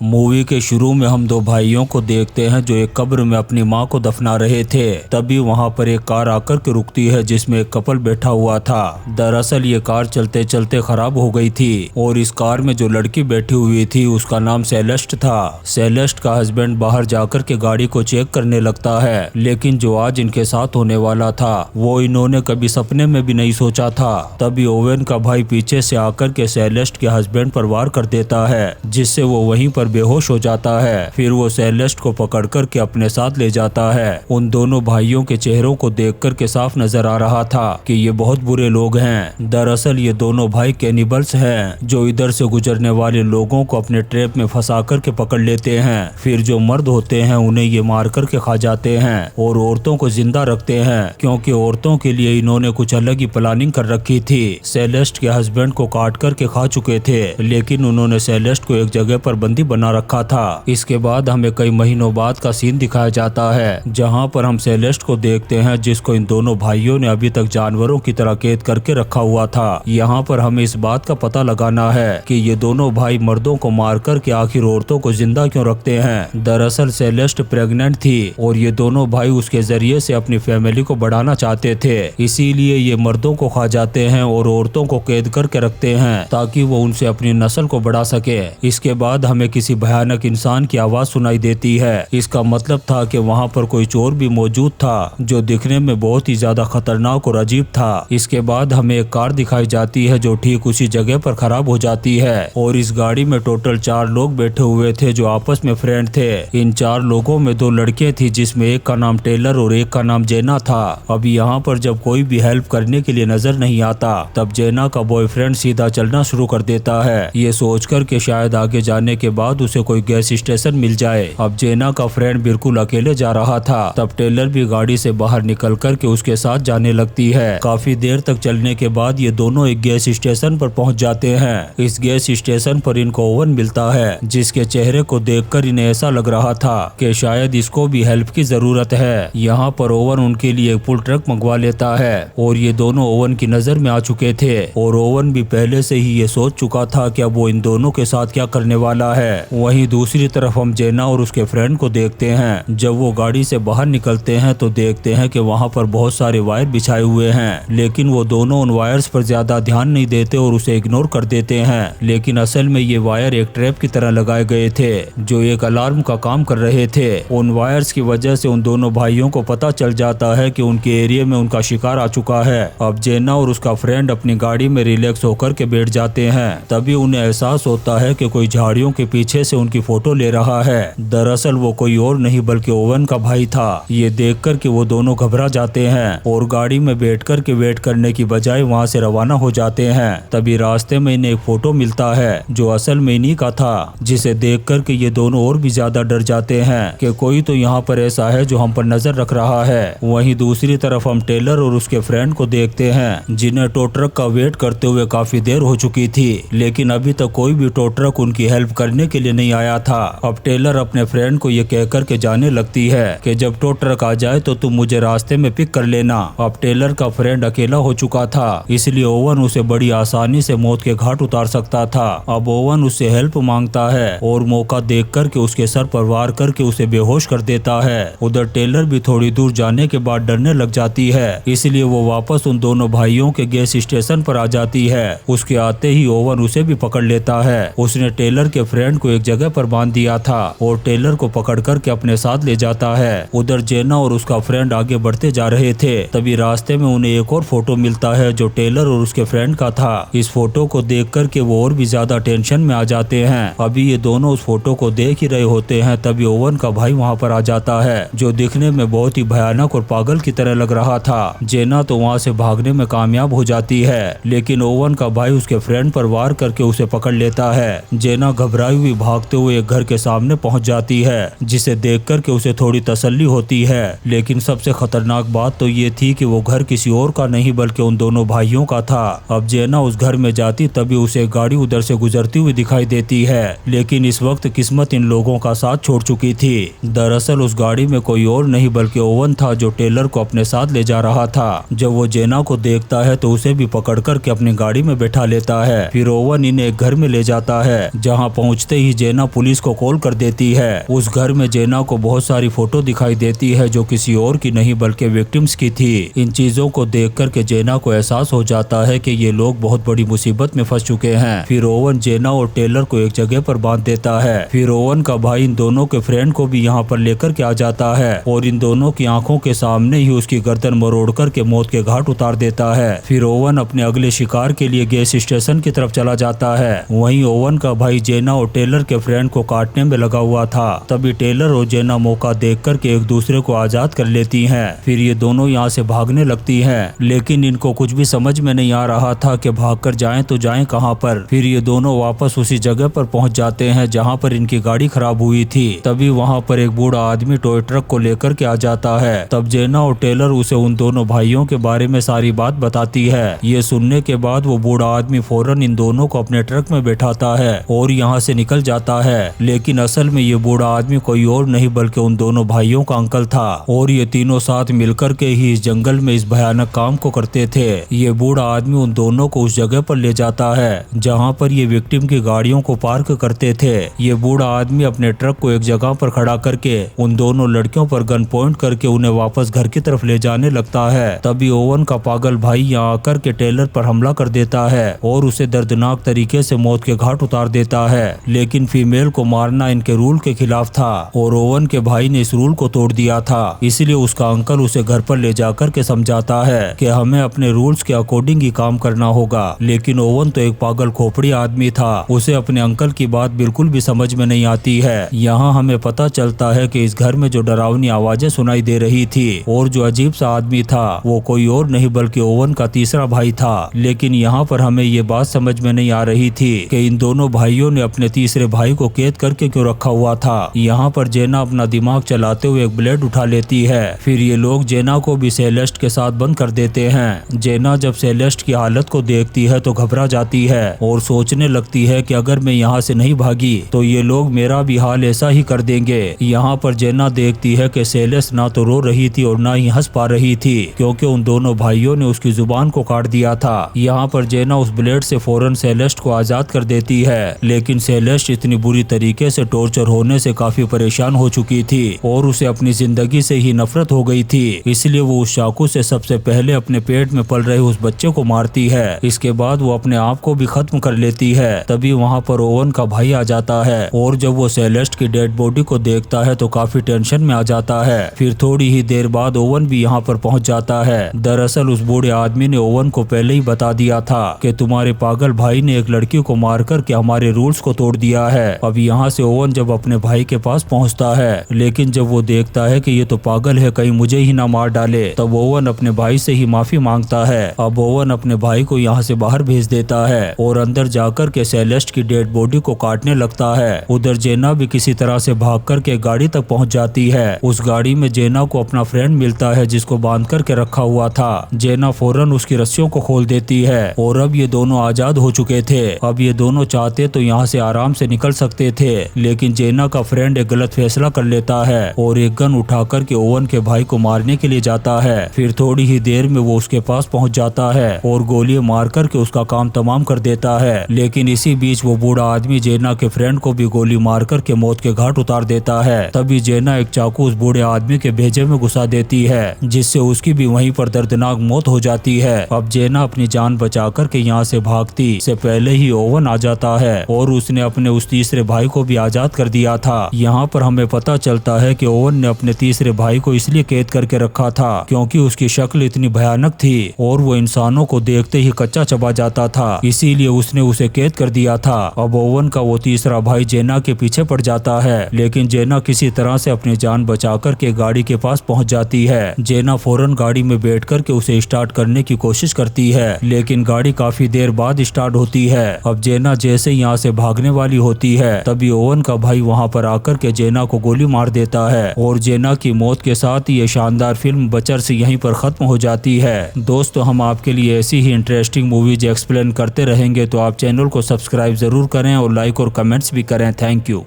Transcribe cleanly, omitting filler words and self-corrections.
Movie के शुरू में हम दो भाइयों को देखते हैं जो एक कब्र में अपनी मां को दफना रहे थे। तभी वहां पर एक कार आकर के रुकती है जिसमें एक कपल बैठा हुआ था। दरअसल ये कार चलते चलते खराब हो गई थी और इस कार में जो लड़की बैठी हुई थी उसका नाम सेलेस्ट था। सेलेस्ट का हस्बैंड बाहर जाकर के गाड़ी को चेक करने लगता है, लेकिन जो आज इनके साथ होने वाला था वो इन्होंने कभी सपने में भी नहीं सोचा था। तभी ओवेन का भाई पीछे से आकर के सेलेस्ट के हस्बैंड पर वार कर देता है, जिससे वो वहीं पर बेहोश हो जाता है। फिर वो सेलेस्ट को पकड़ कर के अपने साथ ले जाता है। उन दोनों भाइयों के चेहरों को देख कर के साफ नजर आ रहा था कि ये बहुत बुरे लोग हैं। दरअसल ये दोनों भाई कैनिबल्स हैं जो इधर से गुजरने वाले लोगों को अपने ट्रैप में फंसा कर के पकड़ लेते हैं। फिर जो मर्द होते हैं उन्हें ये मार कर के खा जाते हैं और औरतों को जिंदा रखते हैं, क्योंकि औरतों के लिए इन्होंने कुछ अलग ही प्लानिंग कर रखी थी। सेलेस्ट के हस्बैंड को काट कर के खा चुके थे, लेकिन उन्होंने सेलेस्ट को एक जगह पर बंदी बना रखा था। इसके बाद हमें कई महीनों बाद का सीन दिखाया जाता है जहां पर हम सेलेस्ट को देखते हैं जिसको इन दोनों भाइयों ने अभी तक जानवरों की तरह कैद करके रखा हुआ था। यहाँ पर हमें इस बात का पता लगाना है कि ये दोनों भाई मर्दों को मार कर के आखिर औरतों को जिंदा क्यों रखते हैं। दरअसल सेलेस्ट प्रेग्नेंट थी और ये दोनों भाई उसके जरिए से अपनी फैमिली को बढ़ाना चाहते थे, इसीलिए ये मर्दों को खा जाते हैं और औरतों को कैद करके रखते हैं ताकि वो उनसे अपनी नस्ल को बढ़ा सके। इसके बाद हमें किसी भयानक इंसान की आवाज सुनाई देती है। इसका मतलब था कि वहाँ पर कोई चोर भी मौजूद था जो दिखने में बहुत ही ज्यादा खतरनाक और अजीब था। इसके बाद हमें एक कार दिखाई जाती है जो ठीक उसी जगह पर खराब हो जाती है और इस गाड़ी में टोटल 4 लोग बैठे हुए थे जो आपस में फ्रेंड थे। इन 4 लोगों में 2 लड़के थी जिसमें एक का नाम टेलर और एक का नाम जेना था। अब यहाँ पर जब कोई भी हेल्प करने के लिए नजर नहीं आता तब जेना का बॉयफ्रेंड सीधा चलना शुरू कर देता है, ये सोचकर कि शायद आगे जाने के बाद उसे कोई गैस स्टेशन मिल जाए। अब जेना का फ्रेंड बिल्कुल अकेले जा रहा था, तब टेलर भी गाड़ी से बाहर निकल कर के उसके साथ जाने लगती है। काफी देर तक चलने के बाद ये दोनों एक गैस स्टेशन पर पहुंच जाते हैं। इस गैस स्टेशन पर इनको ओवन मिलता है जिसके चेहरे को देखकर इन्हें ऐसा लग रहा था कि शायद इसको भी हेल्प की जरूरत है। यहाँ पर ओवन उनके लिए एक फुल ट्रक मंगवा लेता है और ये दोनों ओवन की नजर में आ चुके थे और ओवन भी पहले से ही ये सोच चुका था कि अब वो इन दोनों के साथ क्या करने वाला है। वहीं दूसरी तरफ हम जेना और उसके फ्रेंड को देखते हैं। जब वो गाड़ी से बाहर निकलते हैं तो देखते हैं कि वहाँ पर बहुत सारे वायर बिछाए हुए हैं, लेकिन वो दोनों उन वायर्स पर ज्यादा ध्यान नहीं देते और उसे इग्नोर कर देते हैं। लेकिन असल में ये वायर एक ट्रैप की तरह लगाए गए थे जो एक अलार्म का काम कर रहे थे। उन वायर्स की वजह से उन दोनों भाइयों को पता चल जाता है कि उनके एरिया में उनका शिकार आ चुका है। अब जेना और उसका फ्रेंड अपनी गाड़ी में रिलैक्स होकर के बैठ जाते हैं। तभी उन्हें एहसास होता है कि कोई झाड़ियों के पीछे से उनकी फोटो ले रहा है। दरअसल वो कोई और नहीं बल्कि ओवन का भाई था। ये देखकर कि वो दोनों घबरा जाते हैं और गाड़ी में बैठकर के वेट करने की बजाय वहाँ से रवाना हो जाते हैं। तभी रास्ते में इन्हें एक फोटो मिलता है जो असल में इन्हीं का था, जिसे देखकर के ये दोनों और भी ज्यादा डर जाते हैं कि कोई तो यहाँ पर ऐसा है जो हम पर नजर रख रहा है। वहीं दूसरी तरफ हम टेलर और उसके फ्रेंड को देखते हैं जिन्हें टो ट्रक का वेट करते हुए काफी देर हो चुकी थी, लेकिन अभी तक कोई भी टो ट्रक उनकी हेल्प करने के लिए नहीं आया था। अब टेलर अपने फ्रेंड को ये कहकर के जाने लगती है कि जब टो ट्रक आ जाए तो तुम मुझे रास्ते में पिक कर लेना। अब टेलर का फ्रेंड अकेला हो चुका था, इसलिए ओवन उसे बड़ी आसानी से मौत के घाट उतार सकता था। अब ओवन उससे हेल्प मांगता है और मौका देख करके उसके सर पर वार करके उसे बेहोश कर देता है। उधर टेलर भी थोड़ी दूर जाने के बाद डरने लग जाती है, इसलिए वो वापस उन दोनों भाइयों के गैस स्टेशन पर आ जाती है। उसके आते ही ओवन उसे भी पकड़ लेता है। उसने टेलर के फ्रेंड को एक जगह पर बांध दिया था और टेलर को पकड़ करके अपने साथ ले जाता है। उधर जेना और उसका फ्रेंड आगे बढ़ते जा रहे थे, तभी रास्ते में उन्हें एक और फोटो मिलता है जो टेलर और उसके फ्रेंड का था। इस फोटो को देख करके वो और भी ज्यादा टेंशन में आ जाते हैं। अभी ये दोनों उस फोटो को देख ही रहे होते हैं, तभी ओवन का भाई वहाँ पर आ जाता है जो दिखने में बहुत ही भयानक और पागल की तरह लग रहा था। जेना तो वहाँ से भागने में कामयाब हो जाती है, लेकिन ओवन का भाई उसके फ्रेंड पर वार करके उसे पकड़ लेता है। जेना घबराई हुई भागते हुए एक घर के सामने पहुंच जाती है, जिसे देखकर के उसे थोड़ी तसल्ली होती है। लेकिन सबसे खतरनाक बात तो ये थी कि वो घर किसी और का नहीं बल्कि उन दोनों भाइयों का था। अब जेना उस घर में जाती तभी उसे गाड़ी उधर से गुजरती हुई दिखाई देती है, लेकिन इस वक्त किस्मत इन लोगों का साथ छोड़ चुकी थी। दरअसल उस गाड़ी में कोई और नहीं बल्कि ओवन था जो टेलर को अपने साथ ले जा रहा था। जब वो जेना को देखता है तो उसे भी पकड़ करके अपनी गाड़ी में बैठा लेता है। फिर ओवन इन्हें एक घर में ले जाता है, जहाँ पहुँचते ही ही जेना पुलिस को कॉल कर देती है। उस घर में जेना को बहुत सारी फोटो दिखाई देती है जो किसी और की नहीं बल्कि विक्टिम्स की थी। इन चीजों को देख कर के जेना को एहसास हो जाता है कि ये लोग बहुत बड़ी मुसीबत में फंस चुके हैं। फिर ओवन जेना और टेलर को एक जगह पर बांध देता है। फिर ओवन का भाई इन दोनों के फ्रेंड को भी यहाँ पर लेकर के आ जाता है और इन दोनों की आंखों के सामने ही उसकी गर्दन मरोड़ कर के मौत के घाट उतार देता है। फिर ओवन अपने अगले शिकार के लिए गैस स्टेशन की तरफ चला जाता है। वहीं ओवन का भाई जेना और टेलर के फ्रेंड को काटने में लगा हुआ था। तभी टेलर और जेना मौका देख कर के एक दूसरे को आजाद कर लेती हैं। फिर ये दोनों यहाँ से भागने लगती हैं, लेकिन इनको कुछ भी समझ में नहीं आ रहा था कि भागकर जाएं तो जाएं कहां पर। फिर ये दोनों वापस उसी जगह पर पहुंच जाते हैं जहां पर इनकी गाड़ी खराब हुई थी। तभी वहां पर एक बूढ़ा आदमी टॉय ट्रक को लेकर के आ जाता है। तब जेना और टेलर उसे उन दोनों भाइयों के बारे में सारी बात बताती है। ये सुनने के बाद वो बूढ़ा आदमी फौरन इन दोनों को अपने ट्रक में बैठाता है और यहाँ से निकल जाता है। लेकिन असल में ये बूढ़ा आदमी कोई और नहीं बल्कि उन दोनों भाइयों का अंकल था और ये तीनों साथ मिलकर के ही इस जंगल में इस भयानक काम को करते थे। ये बूढ़ा आदमी उन दोनों को उस जगह पर ले जाता है जहाँ पर ये विक्टिम की गाड़ियों को पार्क करते थे। ये बूढ़ा आदमी अपने ट्रक को एक जगह पर खड़ा करके उन दोनों लड़कियों पर गन पॉइंट करके उन्हें वापस घर की तरफ ले जाने लगता है। तभी ओवन का पागल भाई यहाँ आकर के टेलर पर हमला कर देता है और उसे दर्दनाक तरीके से मौत के घाट उतार देता है। लेकिन फीमेल को मारना इनके रूल के खिलाफ था और ओवन के भाई ने इस रूल को तोड़ दिया था। इसलिए उसका अंकल उसे घर पर ले जाकर के समझाता है कि हमें अपने रूल्स के अकॉर्डिंग ही काम करना होगा। लेकिन ओवन तो एक पागल खोपड़ी आदमी था, उसे अपने अंकल की बात बिल्कुल भी समझ में नहीं आती है। यहाँ हमें पता चलता है कि इस घर में जो डरावनी आवाजें सुनाई दे रही थी और जो अजीब सा आदमी था वो कोई और नहीं बल्कि ओवन का तीसरा भाई था। लेकिन यहाँ पर हमें ये बात समझ में नहीं आ रही थी कि इन दोनों भाइयों ने अपने तीसरे भाई को कैद करके क्यों रखा हुआ था। यहाँ पर जेना अपना दिमाग चलाते हुए एक ब्लेड उठा लेती है। फिर ये लोग जेना को भी सेलेस्ट के साथ बंद कर देते हैं। जेना जब सेलेस्ट की हालत को देखती है तो घबरा जाती है और सोचने लगती है कि अगर मैं यहाँ से नहीं भागी तो ये लोग मेरा भी हाल ऐसा ही कर देंगे। यहाँ पर जेना देखती है कि सेलेस्ट ना तो रो रही थी और ना ही हंस पा रही थी क्योंकि उन दोनों भाइयों ने उसकी जुबान को काट दिया था। यहाँ पर जेना उस ब्लेड से फौरन सेलेस्ट को आजाद कर देती है। लेकिन सेलेस्ट इतनी बुरी तरीके से टॉर्चर होने से काफी परेशान हो चुकी थी और उसे अपनी जिंदगी से ही नफरत हो गई थी। इसलिए वो उस चाकू से सबसे पहले अपने पेट में पल रहे उस बच्चे को मारती है। इसके बाद वो अपने आप को भी खत्म कर लेती है। तभी वहाँ पर ओवन का भाई आ जाता है और जब वो सेलेस्ट की डेड बॉडी को देखता है तो काफी टेंशन में आ जाता है। फिर थोड़ी ही देर बाद ओवन भी यहाँ पर पहुँच जाता है। दरअसल उस बूढ़े आदमी ने ओवन को पहले ही बता दिया था कि तुम्हारे पागल भाई ने एक लड़की को मार कर के हमारे रूल्स को तोड़ दिया है। अब यहाँ से ओवन जब अपने भाई के पास पहुँचता है, लेकिन जब वो देखता है कि ये तो पागल है, कहीं मुझे ही ना मार डाले, तब ओवन अपने भाई से ही माफी मांगता है। अब ओवन अपने भाई को यहाँ से बाहर भेज देता है और अंदर जाकर के सेलेस्ट की डेड बॉडी को काटने लगता है। उधर जेना भी किसी तरह से भाग कर के गाड़ी तक पहुँच जाती है। उस गाड़ी में जेना को अपना फ्रेंड मिलता है जिसको बांध करके रखा हुआ था। जेना फौरन उसकी रस्सियों को खोल देती है और अब ये दोनों आजाद हो चुके थे। अब ये दोनों चाहते तो यहाँ से आराम से निकल सकते थे, लेकिन जेना का फ्रेंड एक गलत फैसला कर लेता है और एक गन उठा कर के ओवन के भाई को मारने के लिए जाता है। फिर थोड़ी ही देर में वो उसके पास पहुंच जाता है और गोली मार कर के उसका काम तमाम कर देता है। लेकिन इसी बीच वो बूढ़ा आदमी जेना के फ्रेंड को भी गोली मार कर के मौत के घाट उतार देता है। तभी जेना एक चाकू उस बूढ़े आदमी के भेजे में घुसा देती है जिससे उसकी भी वहीं पर दर्दनाक मौत हो जाती है। अब जेना अपनी जान बचा कर के यहाँ से भागती से पहले ही ओवन आ जाता है और उसने अपने उस तीसरे भाई को भी आजाद कर दिया था। यहाँ पर हमें पता चलता है कि ओवन ने अपने तीसरे भाई को इसलिए कैद करके रखा था क्योंकि उसकी शक्ल इतनी भयानक थी और वो इंसानों को देखते ही कच्चा चबा जाता था, इसीलिए उसने उसे कैद कर दिया था। अब ओवन का वो तीसरा भाई जेना के पीछे पड़ जाता है, लेकिन जेना किसी तरह से अपनी जान बचाकर के गाड़ी के पास पहुंच जाती है। जेना फौरन गाड़ी में बैठ कर के उसे स्टार्ट करने की कोशिश करती है, लेकिन गाड़ी काफी देर बाद स्टार्ट होती है। अब जेना जैसे यहाँ से भागने वाली होती है तभी ओवन का भाई वहाँ पर आकर के जेना को गोली मार देता है और जेना की मौत के साथ ये शानदार फिल्म बचर्स यहीं पर खत्म हो जाती है। दोस्तों, हम आपके लिए ऐसी ही इंटरेस्टिंग मूवीज एक्सप्लेन करते रहेंगे, तो आप चैनल को सब्सक्राइब जरूर करें और लाइक और कमेंट्स भी करें। Thank you.